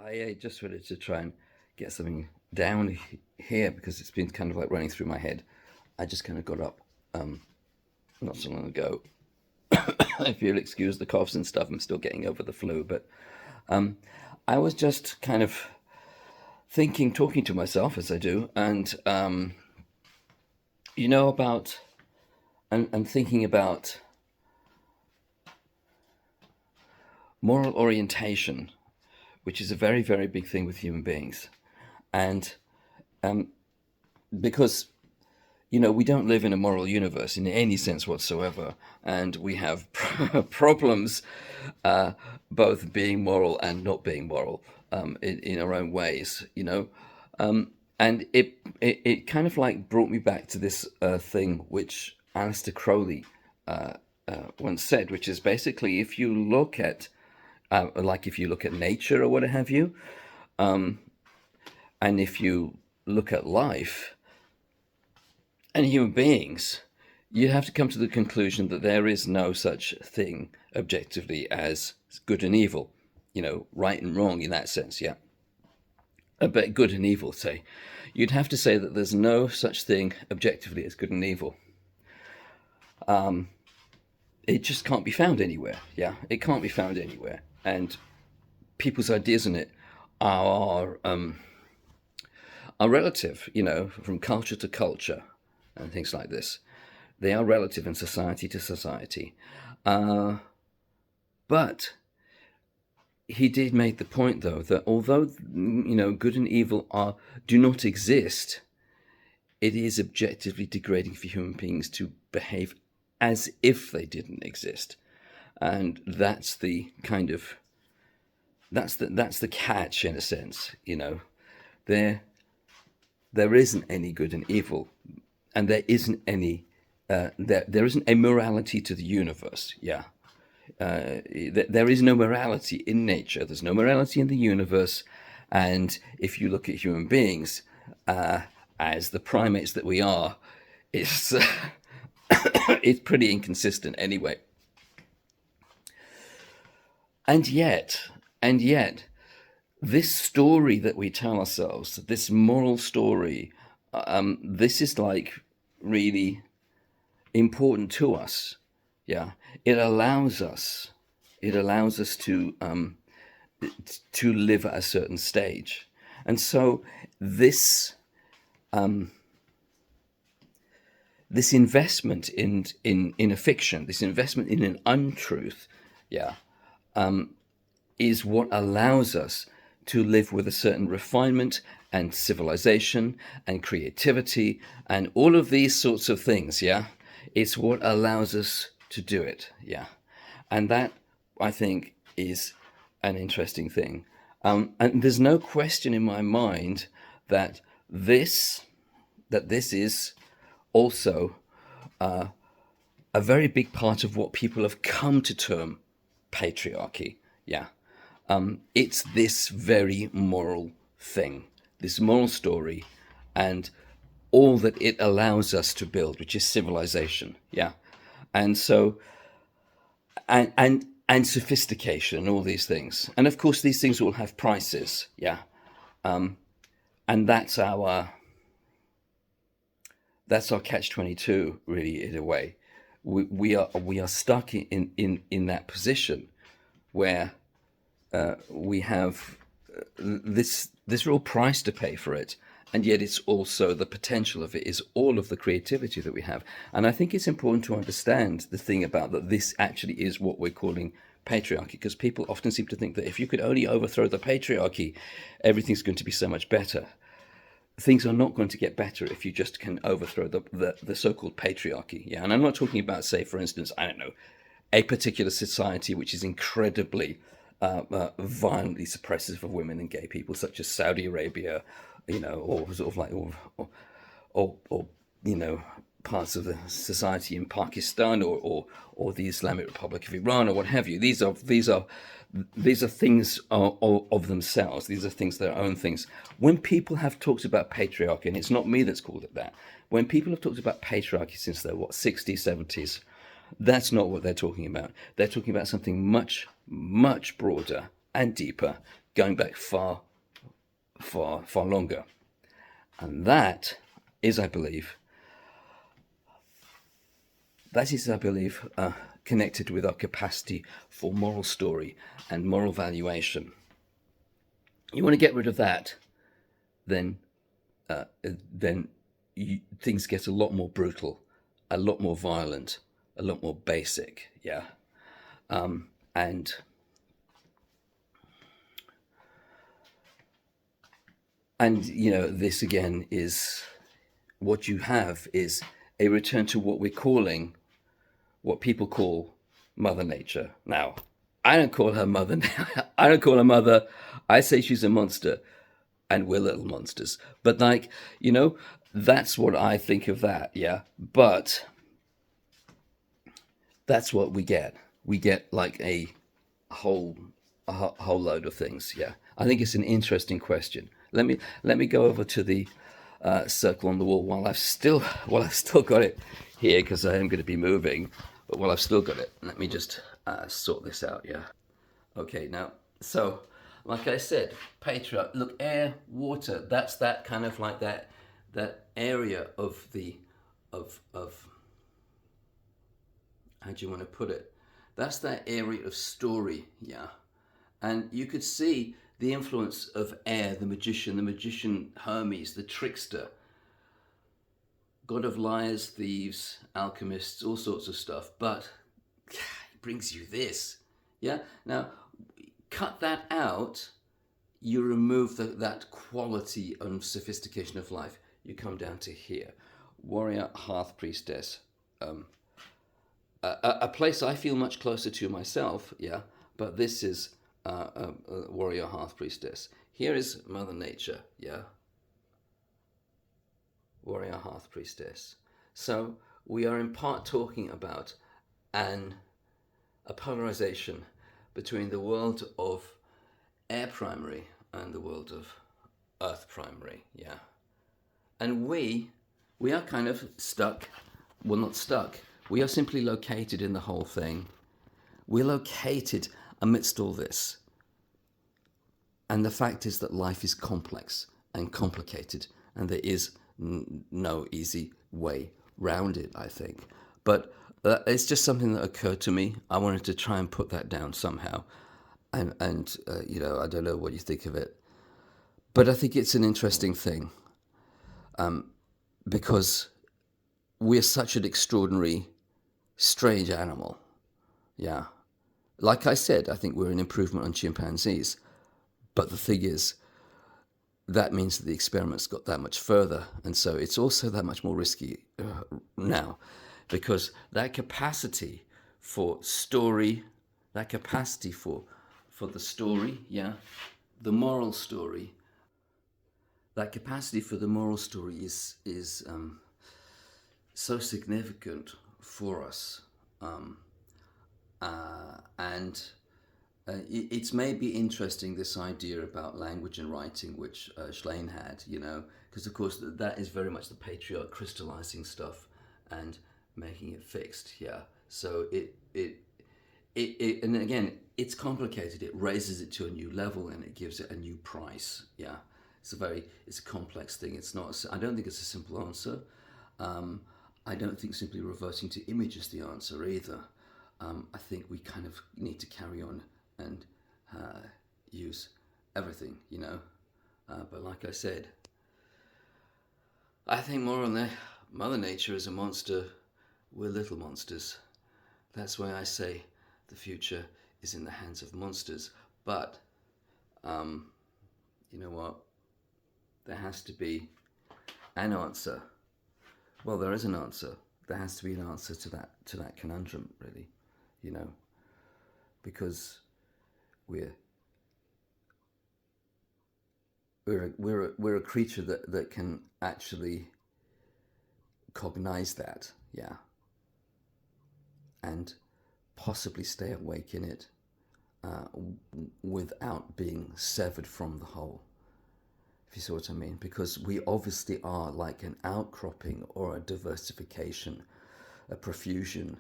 I just wanted to try and get something down here because it's been kind of like running through my head. I just kind of got up not so long ago. If you'll excuse the coughs and stuff, I'm still getting over the flu, but I was just kind of thinking, talking to myself as I do, and about and thinking about moral orientation, which is a very, very big thing with human beings. And because, we don't live in a moral universe in any sense whatsoever. And we have problems both being moral and not being moral in our own ways, And it kind of like brought me back to this thing which Aleister Crowley once said, which is basically if you look at nature or what have you, and if you look at life and human beings, you have to come to the conclusion that there is no such thing objectively as good and evil, right and wrong in that sense, yeah. But good and evil, say. You'd have to say that there's no such thing objectively as good and evil. It just can't be found anywhere, yeah. It can't be found anywhere. And people's ideas on it are relative, from culture to culture and things like this. They are relative in society to society. But he did make the point, though, that although, good and evil do not exist, it is objectively degrading for human beings to behave as if they didn't exist. And that's the kind of, that's the catch in a sense, There isn't any good and evil, and there isn't any, there isn't a morality to the universe, yeah. There is no morality in nature. There's no morality in the universe. And if you look at human beings, as the primates that we are, it's it's pretty inconsistent anyway. And yet, this story that we tell ourselves, this moral story, this is like really important to us. Yeah, it allows us to live at a certain stage, and so this this investment in a fiction, this investment in an untruth, yeah, is what allows us to live with a certain refinement and civilization and creativity and all of these sorts of things. Yeah, it's what allows us to do it, yeah, and that I think is an interesting thing, and there's no question in my mind that this is also a very big part of what people have come to term patriarchy, yeah. It's this very moral thing, this moral story, and all that it allows us to build, which is civilization, yeah. And so, and sophistication, and all these things, and of course these things all have prices, yeah. And that's our catch-22, really, in a way. We are stuck in that position where we have this real price to pay for it. And yet it's also the potential of it is all of the creativity that we have. And I think it's important to understand the thing about that this actually is what we're calling patriarchy, because people often seem to think that if you could only overthrow the patriarchy, everything's going to be so much better. Things are not going to get better if you just can overthrow the so-called patriarchy. Yeah, and I'm not talking about, say, for instance, I don't know, a particular society which is incredibly violently suppressive of women and gay people, such as Saudi Arabia, or sort of like, or parts of the society in Pakistan, or the Islamic Republic of Iran, or what have you. These are things of themselves. These are things, their own things. When people have talked about patriarchy, and it's not me that's called it that, when people have talked about patriarchy since the 60s, 70s, that's not what they're talking about. They're talking about something much, much broader and deeper, going back far, far, far longer. And that is, I believe, connected with our capacity for moral story and moral valuation. You want to get rid of that, then then things get a lot more brutal, a lot more violent, a lot more basic. Yeah, and this again is what you have is a return to what people call Mother Nature. Now, I don't call her mother. I don't call her mother. I say she's a monster, and we're little monsters. But that's what I think of that. Yeah, but that's what we get. We get like whole a whole load of things. Yeah, I think it's an interesting question. Let me go over to the circle on the wall while I've still got it here, because I am going to be moving. But while I've still got it, let me just sort this out. Yeah. Okay. Now, so like I said, patriarch. Look, air, water. That's that kind of like that area of the of how do you want to put it? That's that area of story. Yeah. And you could see the influence of air, the magician Hermes, the trickster, god of liars, thieves, alchemists, all sorts of stuff. But he brings you this. Yeah? Now, cut that out, you remove that quality and sophistication of life. You come down to here. Warrior, hearth priestess. A place I feel much closer to myself, yeah, but this is warrior hearth priestess. Here is Mother Nature, yeah, warrior hearth priestess. So we are in part talking about a polarization between the world of air primary and the world of earth primary, yeah. And we are kind of stuck, well, not stuck, we are simply located in the whole thing. We're located amidst all this. And the fact is that life is complex and complicated, and there is no easy way round it, I think. But it's just something that occurred to me. I wanted to try and put that down somehow. And I don't know what you think of it. But I think it's an interesting thing, because we're such an extraordinary, strange animal. Yeah. Like I said, I think we're an improvement on chimpanzees. But the thing is, that means that the experiment's got that much further. And so it's also that much more risky now, because that capacity for story, that capacity for the story, yeah, the moral story, that capacity for the moral story is so significant for us. And it's maybe interesting, this idea about language and writing, which Schlein had, because of course that is very much the patriarch crystallizing stuff and making it fixed. Yeah. So it and again, it's complicated. It raises it to a new level and it gives it a new price. Yeah. It's a complex thing. It's not. I don't think it's a simple answer. I don't think simply reverting to image is the answer either. I think we kind of need to carry on and use everything, But like I said, I think more on Mother Nature is a monster. We're little monsters. That's why I say the future is in the hands of monsters. But you know what? There has to be an answer. Well, there is an answer. There has to be an answer to that conundrum, really, because we're a creature that can actually cognize that, yeah, and possibly stay awake in it without being severed from the whole, if you see what I mean. Because we obviously are like an outcropping or a diversification, a profusion.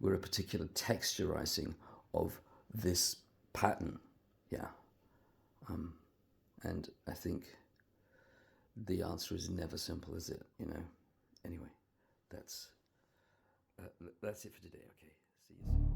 We're a particular texturizing of this pattern, yeah. And I think the answer is never simple, is it? Anyway, that's it for today. Okay, see you soon.